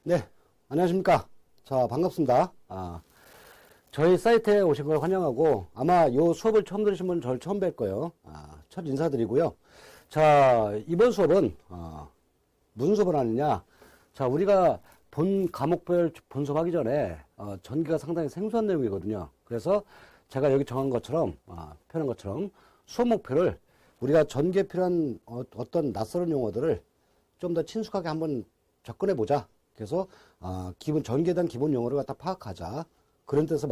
네, 안녕하십니까. 자, 반갑습니다. 저희 사이트에 오신 걸 환영하고, 아마 요 수업을 처음 들으신 분은 저를 처음 뵐 거예요. 첫 인사드리고요. 자, 이번 수업은, 무슨 수업을 하느냐. 자, 우리가 본 과목별 본 수업 하기 전에, 전기가 상당히 생소한 내용이거든요. 그래서 제가 여기 정한 것처럼, 표현한 것처럼 수업 목표를 우리가 전기에 필요한 어떤 낯설은 용어들을 좀 더 친숙하게 한번 접근해보자. 그래서 전기에 대한 기본 용어를 갖다 파악하자. 그런 뜻에서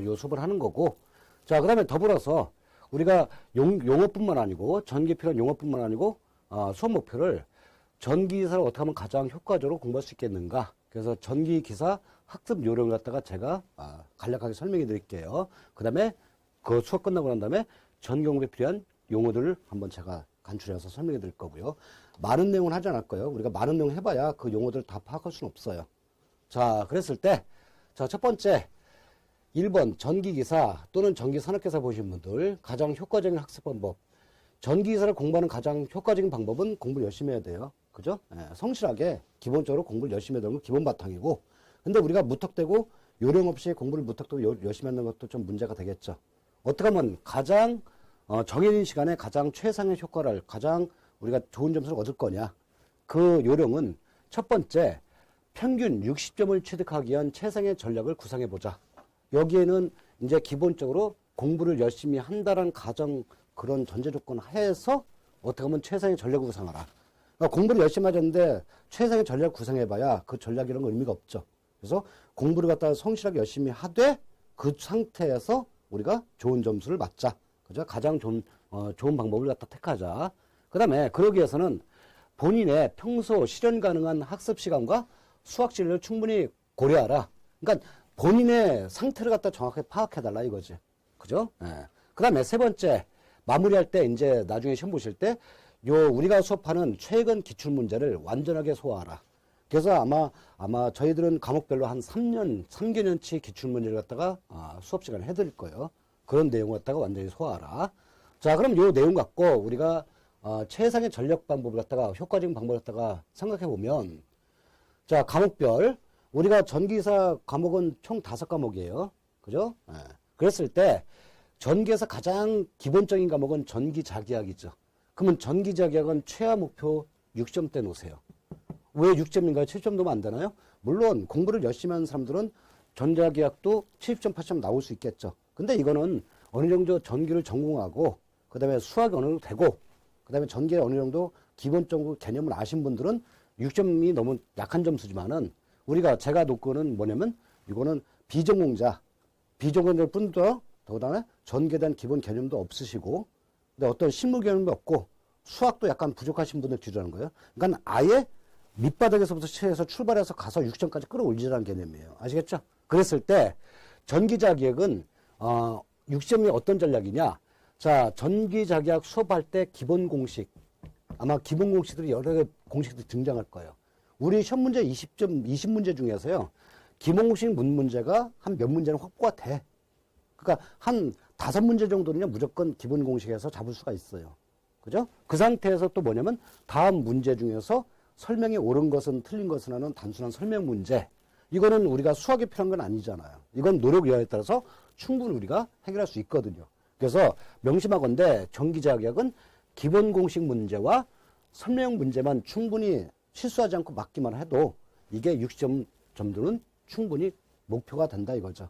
요 수업을 하는 거고. 자, 그 다음에 더불어서 우리가 용어뿐만 아니고 전기에 필요한 용어뿐만 아니고 수업 목표를 전기기사를 어떻게 하면 가장 효과적으로 공부할 수 있겠는가. 그래서 전기기사 학습 요령을 갖다가 제가 간략하게 설명해 드릴게요. 그 다음에 그 수업 끝나고 난 다음에 전기 공부에 필요한 용어들을 한번 제가 간추려서 설명해 드릴 거고요. 많은 내용은 하지 않을 거예요. 우리가 많은 내용 해봐야 그 용어들을 다 파악할 수는 없어요. 자, 그랬을 때, 자, 첫 번째, 1번 전기기사 또는 전기산업기사 보신 분들 가장 효과적인 학습 방법. 전기기사를 공부하는 가장 효과적인 방법은 공부를 열심히 해야 돼요. 그죠? 성실하게 기본적으로 공부를 열심히 해야 되는 건 기본 바탕이고, 근데 우리가 무턱대고 요령 없이 공부를 무턱대고 열심히 하는 것도 좀 문제가 되겠죠. 어떻게 하면 가장 정해진 시간에 가장 최상의 효과를 가장 우리가 좋은 점수를 얻을 거냐. 그 요령은 첫 번째, 평균 60점을 취득하기 위한 최상의 전략을 구상해보자. 여기에는 이제 기본적으로 공부를 열심히 한다는 가정 그런 전제 조건 하에서 어떻게 하면 최상의 전략을 구상하라. 그러니까 공부를 열심히 하셨는데 최상의 전략을 구상해봐야 그 전략이라는 건 의미가 없죠. 그래서 공부를 갖다가 성실하게 열심히 하되 그 상태에서 우리가 좋은 점수를 맞자. 그죠? 가장 좋은 방법을 갖다 택하자. 그 다음에 그러기 위해서는 본인의 평소 실현 가능한 학습 시간과 수학 진로를 충분히 고려하라. 그러니까 본인의 상태를 갖다 정확하게 파악해달라 이거지. 그죠? 그 다음에 세 번째, 마무리할 때 이제 나중에 시험 보실 때 우리가 수업하는 최근 기출문제를 완전하게 소화하라. 그래서 아마 저희들은 과목별로 한 3개년치 기출문제를 갖다가 수업 시간을 해드릴 거예요. 그런 내용을 갖다가 완전히 소화하라. 자, 그럼 요 내용 갖고 우리가 최상의 전략 방법을 갖다가 효과적인 방법을 갖다가 생각해 보면, 자, 과목별 우리가 전기사 과목은 총 5과목이에요. 그죠? 그랬을 때 전기에서 가장 기본적인 과목은 전기자기학이죠. 그러면 전기자기학은 최하 목표 6점대 놓으세요. 왜 6점인가요? 7점 놓으면 안 되나요? 물론 공부를 열심히 하는 사람들은 전자기학도 70점, 80점 나올 수 있겠죠. 근데 이거는 어느 정도 전기를 전공하고 그 다음에 수학이 어느 정도 되고 그 다음에 전기에 어느 정도 기본적으로 개념을 아신 분들은 6점이 너무 약한 점수지만은 제가 놓고는 뭐냐면 이거는 비전공자일 뿐더러 더군다나 전기에 대한 기본 개념도 없으시고 근데 어떤 실무 개념도 없고 수학도 약간 부족하신 분들 기준하는 거예요. 그러니까 아예 밑바닥에서부터 시작해서 출발해서 가서 6점까지 끌어올리자는 개념이에요. 아시겠죠? 그랬을 때 전기자기학은 6점이 어떤 전략이냐? 자, 전기자기학 수업할 때 기본 공식, 아마 기본 공식들이 여러 개 공식들이 등장할 거예요. 우리 시험 문제 20문제 중에서요, 기본 공식 문제가 한 몇 문제는 확보가 돼. 그러니까 한 5문제 정도는 무조건 기본 공식에서 잡을 수가 있어요. 그죠? 그 상태에서 또 뭐냐면 다음 문제 중에서 설명이 옳은 것은 틀린 것은 하는 단순한 설명 문제. 이거는 우리가 수학이 필요한 건 아니잖아요. 이건 노력 여하에 따라서 충분히 우리가 해결할 수 있거든요. 그래서 명심하건대 전기자기학은 기본 공식 문제와 설명 문제만 충분히 실수하지 않고 맞기만 해도 이게 60점 점들은 충분히 목표가 된다 이거죠.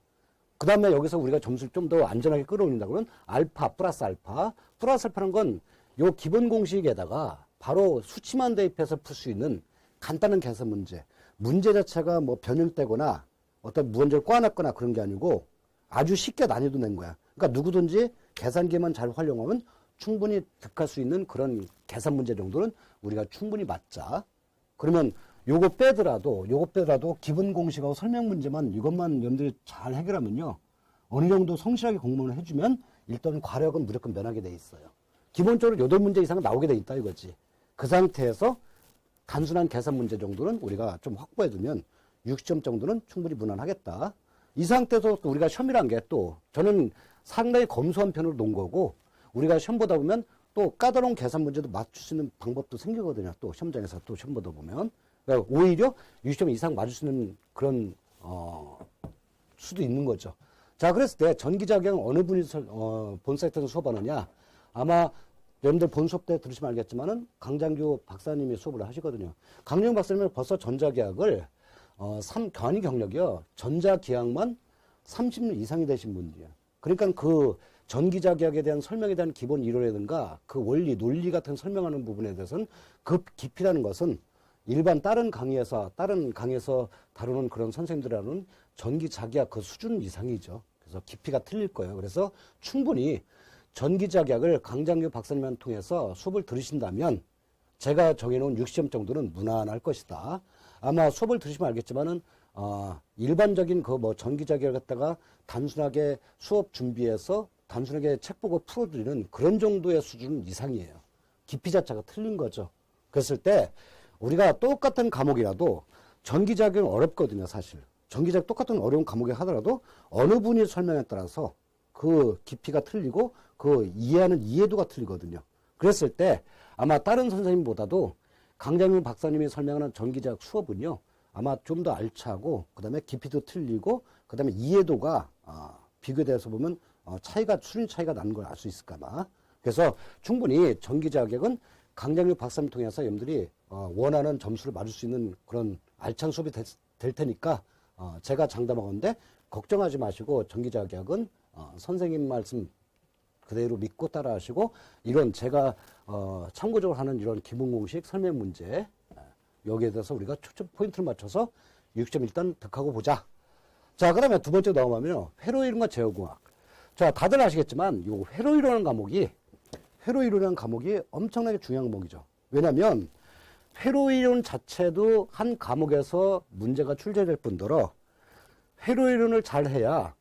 그 다음에 여기서 우리가 점수를 좀 더 안전하게 끌어올린다 그러면 알파, 플러스 알파. 플러스 알파는 건 요 기본 공식에다가 바로 수치만 대입해서 풀 수 있는 간단한 계산 문제. 문제 자체가 뭐 변형되거나 어떤 문제를 꽈놨거나 그런 게 아니고 아주 쉽게 난이도 낸 거야. 그러니까 누구든지 계산기만 잘 활용하면 충분히 득할 수 있는 그런 계산 문제 정도는 우리가 충분히 맞자. 그러면 요거 빼더라도 기본 공식하고 설명 문제만 이것만 여러분들이 잘 해결하면요. 어느 정도 성실하게 공부를 해주면 일단은 과력은 무조건 면하게 돼 있어요. 기본적으로 8문제 이상은 나오게 돼 있다 이거지. 그 상태에서 단순한 계산 문제 정도는 우리가 좀 확보해두면 60점 정도는 충분히 무난하겠다. 이 상태에서 또 우리가 시험이란 게 또 저는 상당히 검소한 편으로 놓은 거고 우리가 시험 보다 보면 또 까다로운 계산 문제도 맞출 수 있는 방법도 생기거든요. 또 시험장에서 또 시험 보다 보면. 그러니까 오히려 60점 이상 맞을 수 있는 그런 수도 있는 거죠. 자, 그랬을 때 전기자격 어느 분이 본 사이트에서 수업하느냐? 아마 여러분들 본 수업 때 들으시면 알겠지만은 강장규 박사님이 수업을 하시거든요. 강장규 박사님은 벌써 전자계약을 견이 경력이요. 전자계약만 30년 이상이 되신 분이에요. 그러니까 그 전기자계약에 대한 설명에 대한 기본 이론이라든가 그 원리, 논리 같은 설명하는 부분에 대해서는 그 깊이라는 것은 일반 다른 강의에서 다루는 그런 선생님들하고는 전기자계약 그 수준 이상이죠. 그래서 깊이가 틀릴 거예요. 그래서 충분히 전기자계약을 강장규 박사님을 통해서 수업을 들으신다면 제가 정해놓은 60점 정도는 무난할 것이다. 아마 수업을 들으시면 알겠지만은 일반적인 그 뭐 전기자계약을 갖다가 단순하게 수업 준비해서 단순하게 책 보고 풀어드리는 그런 정도의 수준 이상이에요. 깊이 자체가 틀린 거죠. 그랬을 때 우리가 똑같은 과목이라도 전기자격은 어렵거든요, 사실. 전기자격 똑같은 어려운 과목이 하더라도 어느 분이 설명에 따라서 그 깊이가 틀리고 그 이해하는 이해도가 틀리거든요. 그랬을 때 아마 다른 선생님보다도 강장윤 박사님이 설명하는 전기자격 수업은요, 아마 좀 더 알차고, 그 다음에 깊이도 틀리고, 그 다음에 이해도가 비교돼서 보면 수준 차이가 나는 걸 알 수 있을까봐. 그래서 충분히 전기자격은 강장윤 박사님 통해서 여러분들이 원하는 점수를 맞을 수 있는 그런 알찬 수업이 될 테니까 제가 장담하건대 걱정하지 마시고 전기자격은 선생님 말씀 그대로 믿고 따라하시고 이런 제가 참고적으로 하는 이런 기본 공식 설명 문제 여기에 대해서 우리가 초점 포인트를 맞춰서 6점 일단 득하고 보자. 자, 그 다음에 두 번째 넘어가면요. 회로이론과 제어공학. 자, 다들 아시겠지만 요 회로이론이라는 과목이 엄청나게 중요한 과목이죠. 왜냐면 회로이론 자체도 한 과목에서 문제가 출제될 뿐더러 회로이론을 잘 해야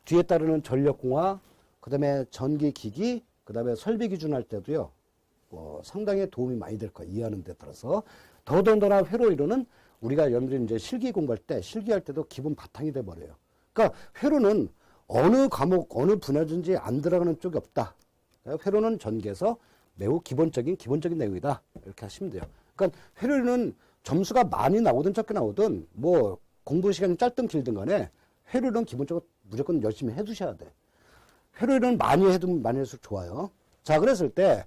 뒤에 따르는 전력공학, 그 다음에 전기기기, 그 다음에 설비기준 할 때도요, 상당히 도움이 많이 될 거예요. 이해하는 데 따라서. 더더군다나 회로이론은 우리가 여러분들이 이제 실기 공부할 때, 실기할 때도 기본 바탕이 돼버려요. 그러니까 회로는 어느 과목, 어느 분야든지 안 들어가는 쪽이 없다. 회로는 전기에서 매우 기본적인 내용이다. 이렇게 하시면 돼요. 그러니까 회로는 점수가 많이 나오든 적게 나오든 뭐 공부 시간이 짧든 길든 간에 회로는 기본적으로 무조건 열심히 해두셔야 돼. 회로는 많이 해두면 많이 할수록 좋아요. 자, 그랬을 때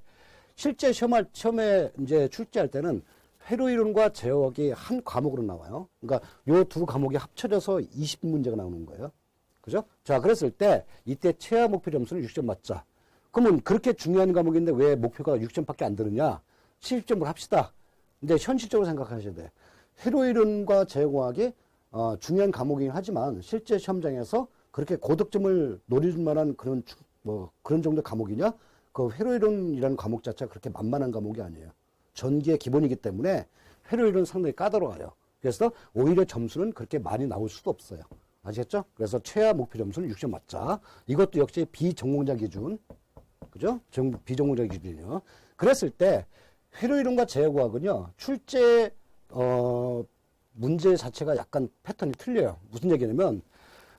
실제 시험에 이제 출제할 때는 회로이론과 제어학이 한 과목으로 나와요. 그러니까 요 두 과목이 합쳐져서 20문제가 나오는 거예요. 그죠? 자, 그랬을 때 이때 최하 목표 점수는 6점 맞자. 그러면 그렇게 중요한 과목인데 왜 목표가 6점밖에 안 되느냐? 70점을 합시다. 근데 현실적으로 생각하셔야 돼. 회로이론과 제어공학이 중요한 과목이긴 하지만 실제 시험장에서 그렇게 고득점을 노릴 만한 그런 정도 과목이냐? 그 회로이론이라는 과목 자체가 그렇게 만만한 과목이 아니에요. 전기의 기본이기 때문에 회로이론은 상당히 까다로워요. 그래서 오히려 점수는 그렇게 많이 나올 수도 없어요. 아시겠죠? 그래서 최하 목표 점수는 6점 맞자. 이것도 역시 비전공자 기준. 그죠? 비전공자 기준이요. 그랬을 때 회로이론과 제어공학은요. 출제 문제 자체가 약간 패턴이 틀려요. 무슨 얘기냐면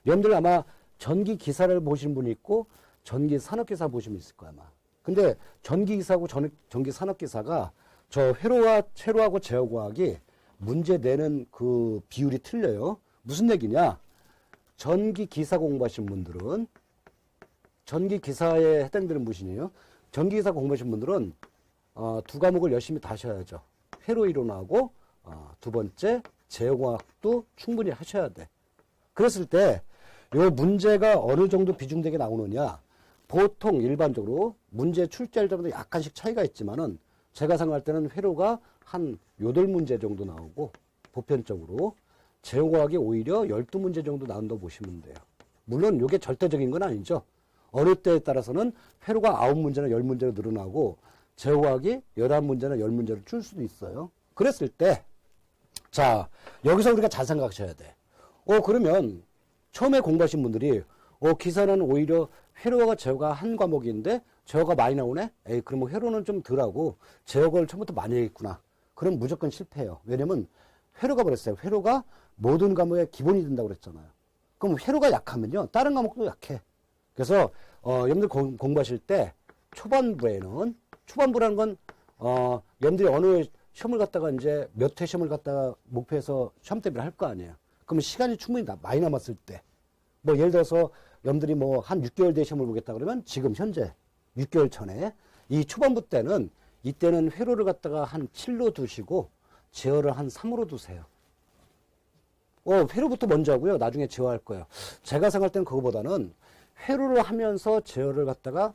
여러분들 아마 전기 기사를 보시는 분이 있고 전기 산업기사 보시는 분이 있을 거야 아마. 근데 전기 기사하고 전기 산업기사가 저 회로하고 제어공학이 문제 내는 그 비율이 틀려요. 무슨 얘기냐? 전기 기사 공부하신 분들은 전기 기사에 해당되는 무엇이에요? 전기 기사 공부하신 분들은 두 과목을 열심히 다셔야죠. 회로이론하고 두 번째 제어공학도 충분히 하셔야 돼. 그랬을 때 요 문제가 어느 정도 비중되게 나오느냐? 보통 일반적으로 문제 출제할 때마다 약간씩 차이가 있지만은 제가 생각할 때는 회로가 한 8문제 정도 나오고 보편적으로 제어공학이 오히려 12문제 정도 나온다고 보시면 돼요. 물론 이게 절대적인 건 아니죠. 어느 때에 따라서는 회로가 9문제나 10문제로 늘어나고 제어공학이 11문제나 10문제로 줄 수도 있어요. 그랬을 때 자, 여기서 우리가 잘 생각하셔야 돼. 그러면 처음에 공부하신 분들이 기사는 오히려 회로와 제어가 한 과목인데 제어가 많이 나오네? 에이, 그러면 회로는 좀 덜하고 제어를 처음부터 많이 했구나. 그럼 무조건 실패해요. 왜냐면 회로가 그랬어요. 회로가 모든 과목의 기본이 된다고 그랬잖아요. 그럼 회로가 약하면요. 다른 과목도 약해. 그래서 여러분들 공부하실 때 초반부라는 건 여러분들이 어느 시험을 갖다가 이제 몇 회 시험을 갖다가 목표해서 시험 대비를 할 거 아니에요. 그러면 시간이 충분히 많이 남았을 때, 뭐 예를 들어서 여러분들이 뭐 한 6개월 뒤에 시험을 보겠다 그러면 지금 현재 6개월 전에 이 초반부 때는 이때는 회로를 갖다가 한 7로 두시고 제어를 한 3으로 두세요. 회로부터 먼저 하고요. 나중에 제어할 거예요. 제가 생각할 때는 그거보다는 회로를 하면서 제어를 갖다가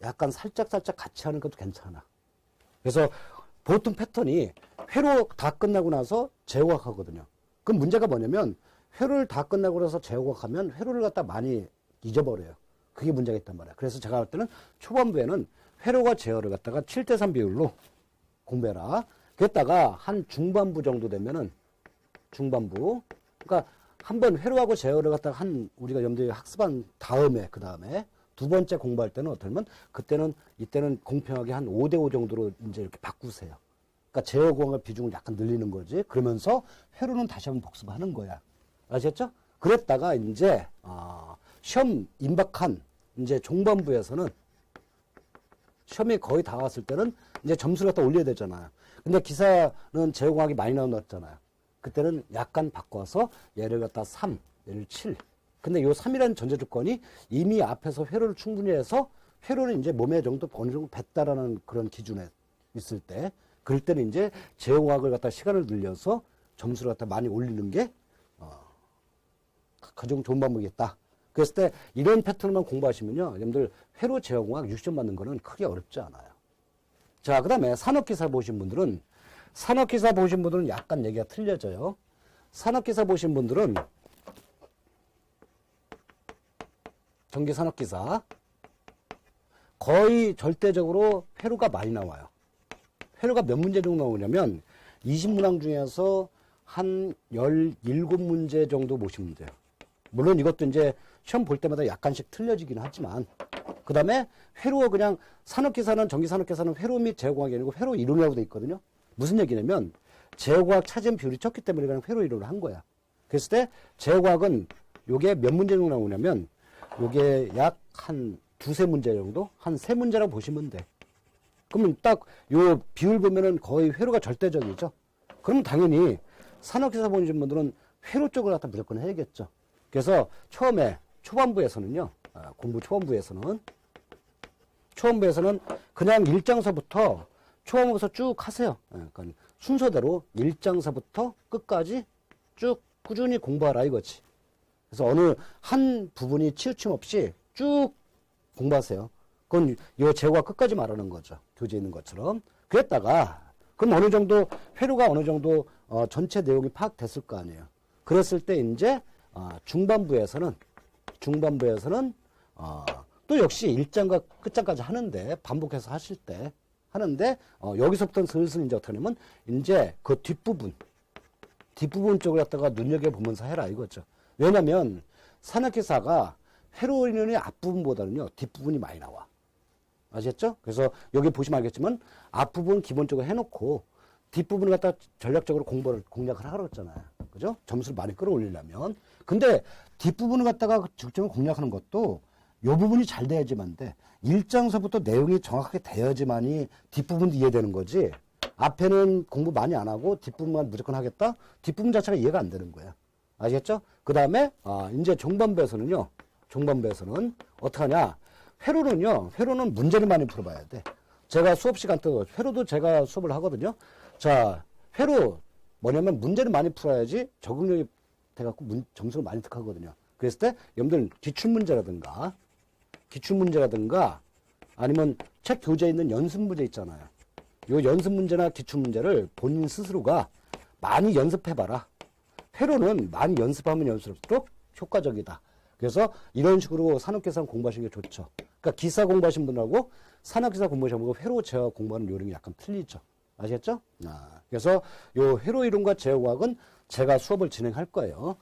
약간 살짝 같이 하는 것도 괜찮아. 그래서 보통 패턴이 회로 다 끝나고 나서 제어각 하거든요. 그럼 문제가 뭐냐면 회로를 다 끝나고 나서 제어각 하면 회로를 갖다 많이 잊어버려요. 그게 문제가 있단 말이야. 그래서 제가 할 때는 초반부에는 회로가 제어를 갖다가 7대3 비율로 공부해라. 그랬다가 한 중반부 정도 되면은 중반부. 그러니까 한번 회로하고 제어를 갖다가 우리가 여러분들이 학습한 다음에 그 다음에 두 번째 공부할 때는 어떨면 이때는 공평하게 한 5대5 정도로 이제 이렇게 바꾸세요. 그러니까 제어 구간의 비중을 약간 늘리는 거지. 그러면서 회로는 다시 한번 복습하는 거야. 아셨죠? 그랬다가 이제 시험 임박한 이제 종반부에서는 시험이 거의 다 왔을 때는 이제 점수를 갖다 올려야 되잖아요. 근데 기사는 제어공학이 많이 나왔잖아요. 그때는 약간 바꿔서 얘를 갖다 3, 얘를 7. 근데 요 3이라는 전제 조건이 이미 앞에서 회로를 충분히 해서 회로는 이제 몸에 정도 어느 정도 뱉다라는 그런 기준에 있을 때, 그럴 때는 이제 제어공학을 갖다 시간을 늘려서 점수를 갖다 많이 올리는 게 가장 좋은 방법이겠다. 그랬을 때 이런 패턴만 공부하시면요, 여러분들 회로 제어공학 60점 맞는 거는 크게 어렵지 않아요. 자, 그 다음에 산업기사 보신 분들은 약간 얘기가 틀려져요. 산업기사 보신 분들은 전기산업기사 거의 절대적으로 회로가 많이 나와요. 회로가 몇 문제 정도 나오냐면 20문항 중에서 한 17문제 정도 보시면 돼요. 물론 이것도 이제 시험 볼 때마다 약간씩 틀려지긴 하지만, 그 다음에 회로 그냥 산업기사는 전기산업기사는 회로 및 제어공학이 아니고 회로 이론이라고 돼 있거든요. 무슨 얘기냐면 제어공학 차지점 비율이 적기 때문에 그냥 회로 이론을 한 거야. 그랬을 때 제어공학은 요게 몇 문제 정도 나오냐면 요게 약 한 두세 문제 정도? 한 세 문제라고 보시면 돼. 그러면 딱 요 비율 보면은 거의 회로가 절대적이죠. 그럼 당연히 산업기사 보신 분들은 회로 쪽을 갖다 무조건 해야겠죠. 그래서 처음에 초반부에서는요, 공부 초반부에서는 그냥 1장서부터 초반부에서 쭉 하세요. 그러니까 순서대로 1장서부터 끝까지 쭉 꾸준히 공부하라 이거지. 그래서 어느 한 부분이 치우침 없이 쭉 공부하세요. 그건 이 제어가 끝까지 말하는 거죠. 교재에 있는 것처럼. 그랬다가 그럼 어느 정도 회로가 어느 정도 전체 내용이 파악됐을 거 아니에요. 그랬을 때 이제 중반부에서는 또 역시 1장과 끝장까지 하는데 반복해서 하실 때 하는데 여기서부터는 슬슬 이제 어떻게 하냐면 이제 그 뒷부분 쪽을 갖다가 눈여겨보면서 해라 이거죠. 왜냐면 산업기사가 회로 이론의 앞부분보다는요 뒷부분이 많이 나와. 아시겠죠? 그래서 여기 보시면 알겠지만 앞부분 기본적으로 해놓고 뒷부분을 갖다 전략적으로 공략을 하라고 했잖아요. 그죠? 점수를 많이 끌어올리려면. 근데 뒷부분을 갖다가 직접적으로 공략하는 것도 요 부분이 잘 돼야지만 돼. 1장서부터 내용이 정확하게 돼야지만이 뒷부분도 이해되는 거지. 앞에는 공부 많이 안 하고 뒷부분만 무조건 하겠다? 뒷부분 자체가 이해가 안 되는 거야. 아시겠죠? 그 다음에 이제 종반부에서는 어떻게 하냐? 회로는 문제를 많이 풀어봐야 돼. 제가 수업 시간 때 회로도 제가 수업을 하거든요. 자, 회로 뭐냐면 문제를 많이 풀어야지 적응력이 돼갖고 점수를 많이 득하거든요. 그랬을 때 여러분들 기출문제라든가 아니면 책 교재에 있는 연습 문제 있잖아요. 요 연습 문제나 기출 문제를 본인 스스로가 많이 연습해봐라. 회로는 많이 연습하면 연습할수록 효과적이다. 그래서 이런 식으로 산업계산 공부하시는 게 좋죠. 그러니까 기사 공부하신 분하고 산업기사 공부하신 분하고 회로 제어 공부하는 요령이 약간 틀리죠. 아시겠죠? 그래서 요 회로 이론과 제어과학은 제가 수업을 진행할 거예요.